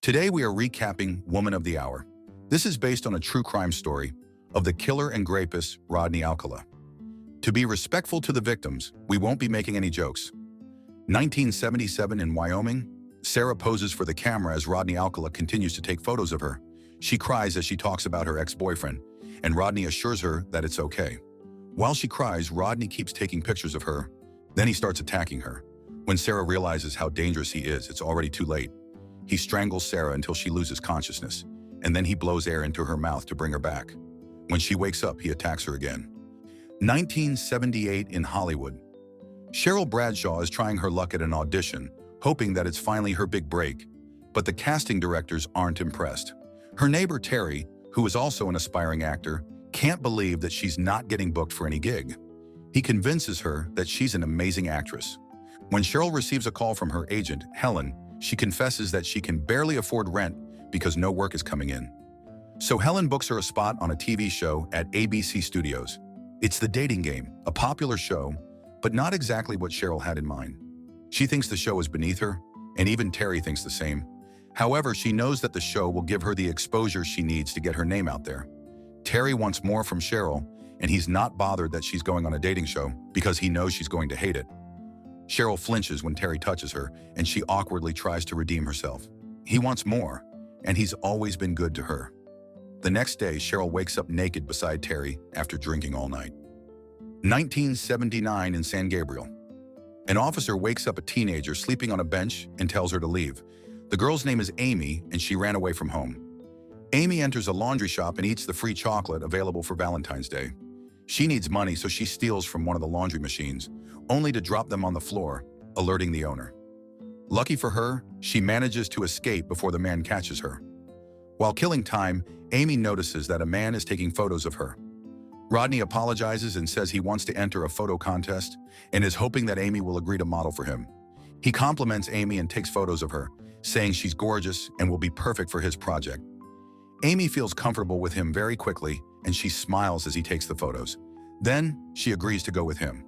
Today we are recapping Woman of the Hour. This is based on a true crime story of the killer and rapist Rodney Alcala. To be respectful to the victims, we won't be making any jokes. 1977 in Wyoming, Sarah poses for the camera as Rodney Alcala continues to take photos of her. She cries as she talks about her ex-boyfriend, and Rodney assures her that it's okay. While she cries, Rodney keeps taking pictures of her. Then he starts attacking her. When Sarah realizes how dangerous he is, it's already too late. He strangles Sarah until she loses consciousness, and then he blows air into her mouth to bring her back. When she wakes up, he attacks her again. 1978 in Hollywood. Cheryl Bradshaw is trying her luck at an audition, hoping that it's finally her big break, but the casting directors aren't impressed. Her neighbor Terry, who is also an aspiring actor, can't believe that she's not getting booked for any gig. He convinces her that she's an amazing actress. When Cheryl receives a call from her agent, Helen, she confesses that she can barely afford rent because no work is coming in. So Helen books her a spot on a TV show at ABC Studios. It's The Dating Game, a popular show, but not exactly what Cheryl had in mind. She thinks the show is beneath her, and even Terry thinks the same. However, she knows that the show will give her the exposure she needs to get her name out there. Terry wants more from Cheryl, and he's not bothered that she's going on a dating show because he knows she's going to hate it. Cheryl flinches when Terry touches her, and she awkwardly tries to redeem herself. He wants more, and he's always been good to her. The next day, Cheryl wakes up naked beside Terry after drinking all night. 1979 in San Gabriel. An officer wakes up a teenager sleeping on a bench and tells her to leave. The girl's name is Amy, and she ran away from home. Amy enters a laundry shop and eats the free chocolate available for Valentine's Day. She needs money, so she steals from one of the laundry machines, only to drop them on the floor, alerting the owner. Lucky for her, she manages to escape before the man catches her. While killing time, Amy notices that a man is taking photos of her. Rodney apologizes and says he wants to enter a photo contest and is hoping that Amy will agree to model for him. He compliments Amy and takes photos of her, saying she's gorgeous and will be perfect for his project. Amy feels comfortable with him very quickly, and she smiles as he takes the photos. Then, she agrees to go with him.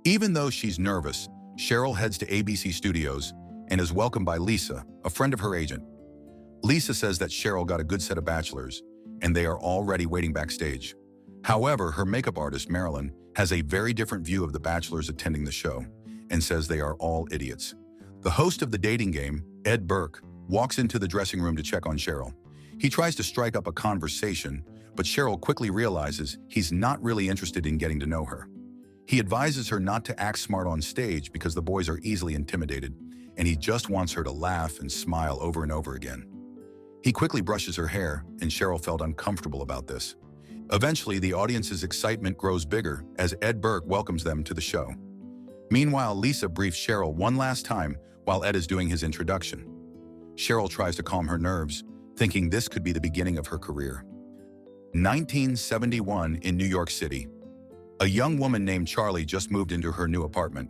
Even though she's nervous, Cheryl heads to ABC Studios and is welcomed by Lisa, a friend of her agent. Lisa says that Cheryl got a good set of bachelors, and they are already waiting backstage. However, her makeup artist, Marilyn, has a very different view of the bachelors attending the show and says they are all idiots. The host of The Dating Game, Ed Burke, walks into the dressing room to check on Cheryl. He tries to strike up a conversation, but Cheryl quickly realizes he's not really interested in getting to know her. He advises her not to act smart on stage because the boys are easily intimidated, and he just wants her to laugh and smile over and over again. He quickly brushes her hair, and Cheryl felt uncomfortable about this. Eventually, the audience's excitement grows bigger as Ed Burke welcomes them to the show. Meanwhile, Lisa briefs Cheryl one last time while Ed is doing his introduction. Cheryl tries to calm her nerves, thinking this could be the beginning of her career. 1971 in New York City. A young woman named Charlie just moved into her new apartment.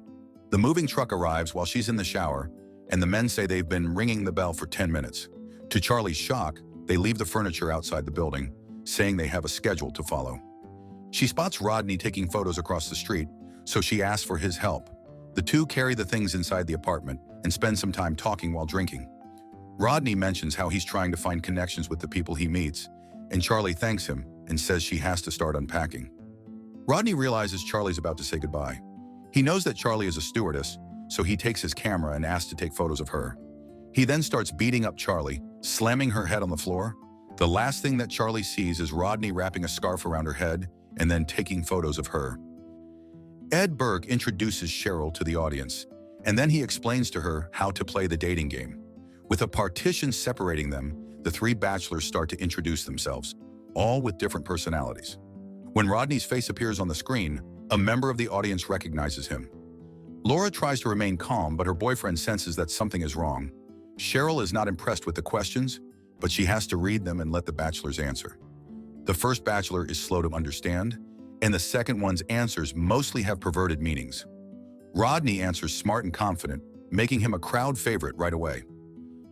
The moving truck arrives while she's in the shower, and the men say they've been ringing the bell for 10 minutes. To Charlie's shock, they leave the furniture outside the building, saying they have a schedule to follow. She spots Rodney taking photos across the street, so she asks for his help. The two carry the things inside the apartment and spend some time talking while drinking. Rodney mentions how he's trying to find connections with the people he meets, and Charlie thanks him and says she has to start unpacking. Rodney realizes Charlie's about to say goodbye. He knows that Charlie is a stewardess, so he takes his camera and asks to take photos of her. He then starts beating up Charlie, slamming her head on the floor. The last thing that Charlie sees is Rodney wrapping a scarf around her head and then taking photos of her. Ed Burke introduces Cheryl to the audience, and then he explains to her how to play the dating game. With a partition separating them, the three bachelors start to introduce themselves, all with different personalities. When Rodney's face appears on the screen, a member of the audience recognizes him. Laura tries to remain calm, but her boyfriend senses that something is wrong. Cheryl is not impressed with the questions, but she has to read them and let the bachelors answer. The first bachelor is slow to understand, and the second one's answers mostly have perverted meanings. Rodney answers smart and confident, making him a crowd favorite right away.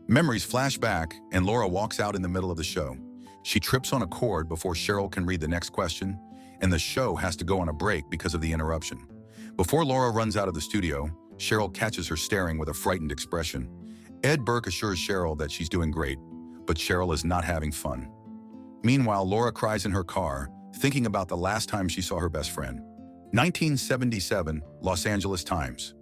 Memories flash back, and Laura walks out in the middle of the show. She trips on a cord before Cheryl can read the next question, and the show has to go on a break because of the interruption. Before Laura runs out of the studio, Cheryl catches her staring with a frightened expression. Ed Burke assures Cheryl that she's doing great, but Cheryl is not having fun. Meanwhile, Laura cries in her car, thinking about the last time she saw her best friend. 1977, Los Angeles Times.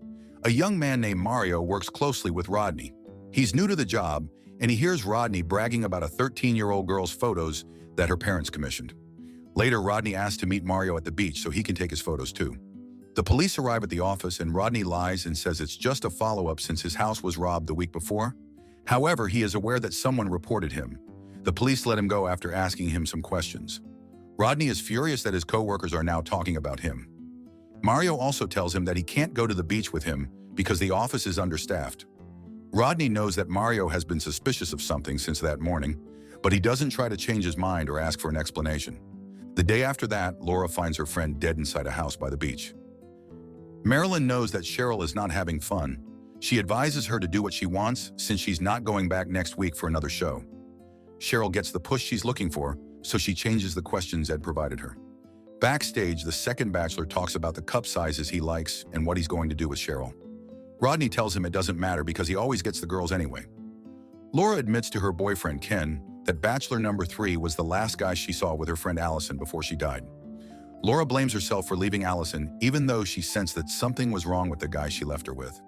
A young man named Mario works closely with Rodney. He's new to the job, and he hears Rodney bragging about a 13-year-old girl's photos that her parents commissioned. Later, Rodney asks to meet Mario at the beach so he can take his photos too. The police arrive at the office and Rodney lies and says it's just a follow-up since his house was robbed the week before. However, he is aware that someone reported him. The police let him go after asking him some questions. Rodney is furious that his co-workers are now talking about him. Mario also tells him that he can't go to the beach with him because the office is understaffed. Rodney knows that Mario has been suspicious of something since that morning, but he doesn't try to change his mind or ask for an explanation. The day after that, Laura finds her friend dead inside a house by the beach. Marilyn knows that Cheryl is not having fun. She advises her to do what she wants since she's not going back next week for another show. Cheryl gets the push she's looking for, so she changes the questions Ed provided her. Backstage, the second bachelor talks about the cup sizes he likes and what he's going to do with Cheryl. Rodney tells him it doesn't matter because he always gets the girls anyway. Laura admits to her boyfriend, Ken, that bachelor number 3 was the last guy she saw with her friend Allison before she died. Laura blames herself for leaving Allison even though she sensed that something was wrong with the guy she left her with.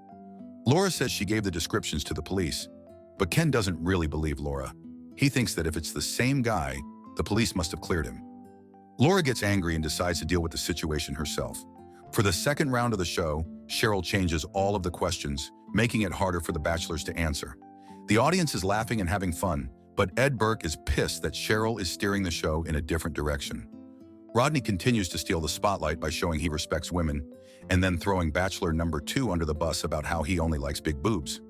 Laura says she gave the descriptions to the police, but Ken doesn't really believe Laura. He thinks that if it's the same guy, the police must have cleared him. Laura gets angry and decides to deal with the situation herself. For the second round of the show, Cheryl changes all of the questions, making it harder for the bachelors to answer. The audience is laughing and having fun, but Ed Burke is pissed that Cheryl is steering the show in a different direction. Rodney continues to steal the spotlight by showing he respects women, and then throwing bachelor number 2 under the bus about how he only likes big boobs.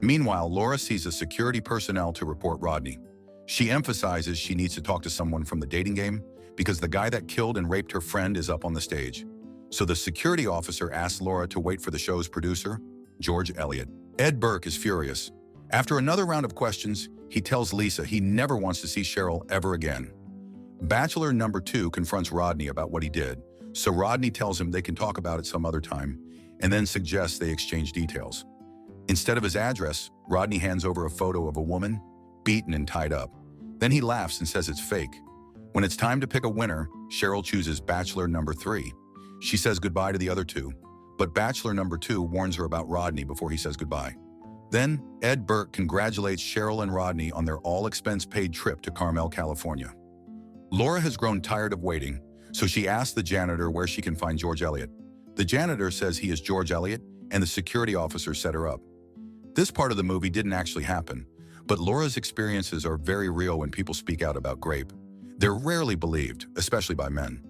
Meanwhile, Laura sees a security personnel to report Rodney. She emphasizes she needs to talk to someone from the dating game because the guy that killed and raped her friend is up on the stage. So the security officer asks Laura to wait for the show's producer, George Elliott. Ed Burke is furious. After another round of questions, he tells Lisa he never wants to see Cheryl ever again. Bachelor number 2 confronts Rodney about what he did, so Rodney tells him they can talk about it some other time, and then suggests they exchange details. Instead of his address, Rodney hands over a photo of a woman, beaten and tied up. Then he laughs and says it's fake. When it's time to pick a winner, Cheryl chooses bachelor number 3. She says goodbye to the other 2, but bachelor number 2 warns her about Rodney before he says goodbye. Then, Ed Burke congratulates Cheryl and Rodney on their all-expense-paid trip to Carmel, California. Laura has grown tired of waiting, so she asks the janitor where she can find George Elliott. The janitor says he is George Elliott, and the security officer set her up. This part of the movie didn't actually happen, but Laura's experiences are very real when people speak out about rape. They're rarely believed, especially by men.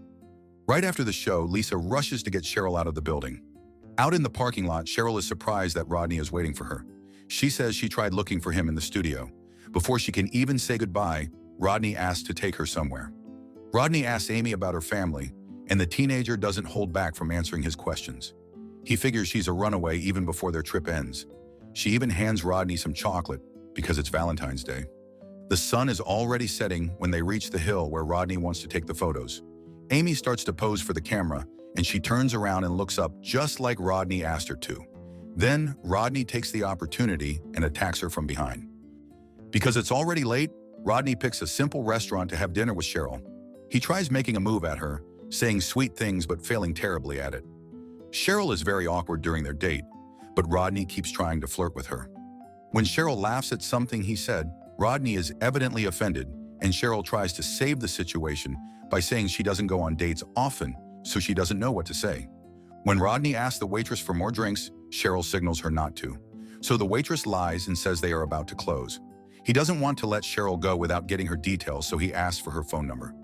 Right after the show, Lisa rushes to get Cheryl out of the building. Out in the parking lot, Cheryl is surprised that Rodney is waiting for her. She says she tried looking for him in the studio. Before she can even say goodbye, Rodney asks to take her somewhere. Rodney asks Amy about her family, and the teenager doesn't hold back from answering his questions. He figures she's a runaway even before their trip ends. She even hands Rodney some chocolate because it's Valentine's Day. The sun is already setting when they reach the hill where Rodney wants to take the photos. Amy starts to pose for the camera, and she turns around and looks up just like Rodney asked her to. Then, Rodney takes the opportunity and attacks her from behind. Because it's already late, Rodney picks a simple restaurant to have dinner with Cheryl. He tries making a move at her, saying sweet things but failing terribly at it. Cheryl is very awkward during their date, but Rodney keeps trying to flirt with her. When Cheryl laughs at something he said, Rodney is evidently offended, and Cheryl tries to save the situation by saying she doesn't go on dates often, so she doesn't know what to say. When Rodney asks the waitress for more drinks, Cheryl signals her not to. So the waitress lies and says they are about to close. He doesn't want to let Cheryl go without getting her details, so he asks for her phone number.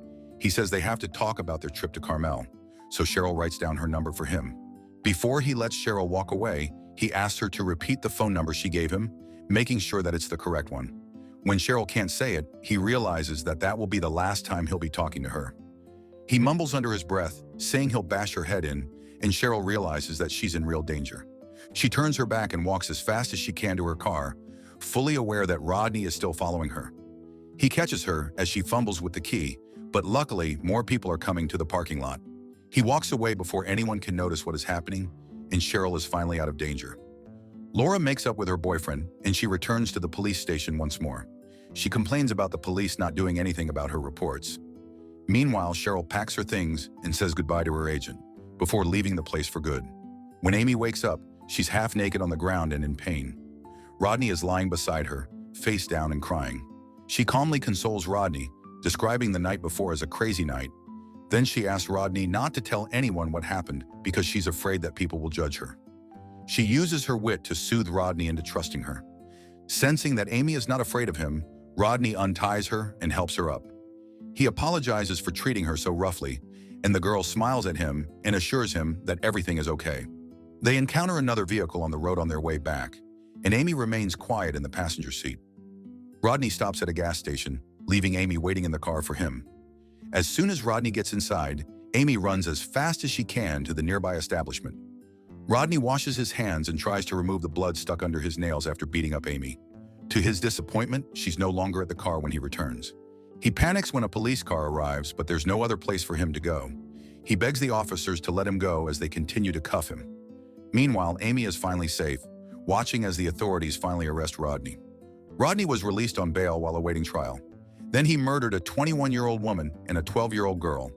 He says they have to talk about their trip to Carmel, so Cheryl writes down her number for him. Before he lets Cheryl walk away, he asks her to repeat the phone number she gave him, making sure that it's the correct one. When Cheryl can't say it, he realizes that that will be the last time he'll be talking to her. He mumbles under his breath, saying he'll bash her head in, and Cheryl realizes that she's in real danger. She turns her back and walks as fast as she can to her car, fully aware that Rodney is still following her. He catches her as she fumbles with the key, but luckily, more people are coming to the parking lot. He walks away before anyone can notice what is happening, and Cheryl is finally out of danger. Laura makes up with her boyfriend, and she returns to the police station once more. She complains about the police not doing anything about her reports. Meanwhile, Cheryl packs her things and says goodbye to her agent before leaving the place for good. When Amy wakes up, she's half naked on the ground and in pain. Rodney is lying beside her, face down and crying. She calmly consoles Rodney, describing the night before as a crazy night. Then she asks Rodney not to tell anyone what happened because she's afraid that people will judge her. She uses her wit to soothe Rodney into trusting her. Sensing that Amy is not afraid of him, Rodney unties her and helps her up. He apologizes for treating her so roughly, and the girl smiles at him and assures him that everything is okay. They encounter another vehicle on the road on their way back, and Amy remains quiet in the passenger seat. Rodney stops at a gas station, leaving Amy waiting in the car for him. As soon as Rodney gets inside, Amy runs as fast as she can to the nearby establishment. Rodney washes his hands and tries to remove the blood stuck under his nails after beating up Amy. To his disappointment, she's no longer at the car when he returns. He panics when a police car arrives, but there's no other place for him to go. He begs the officers to let him go as they continue to cuff him. Meanwhile, Amy is finally safe, watching as the authorities finally arrest Rodney. Rodney was released on bail while awaiting trial. Then he murdered a 21-year-old woman and a 12-year-old girl.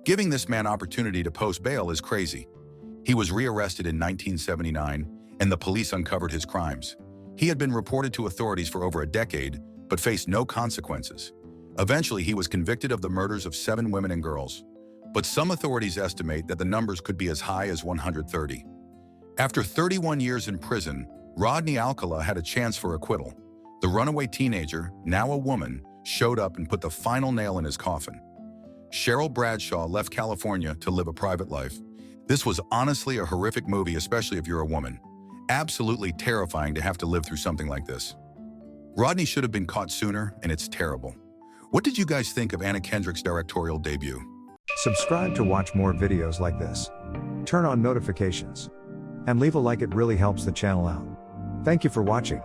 Giving this man opportunity to post bail is crazy. He was rearrested in 1979, and the police uncovered his crimes. He had been reported to authorities for over a decade, but faced no consequences. Eventually, he was convicted of the murders of 7 women and girls. But some authorities estimate that the numbers could be as high as 130. After 31 years in prison, Rodney Alcala had a chance for acquittal. The runaway teenager, now a woman, showed up and put the final nail in his coffin. Cheryl Bradshaw left California to live a private life. This was honestly a horrific movie, especially if you're a woman. Absolutely terrifying to have to live through something like this. Rodney should have been caught sooner, and it's terrible. What did you guys think of Anna Kendrick's directorial debut? Subscribe to watch more videos like this. Turn on notifications. And leave a like, it really helps the channel out. Thank you for watching.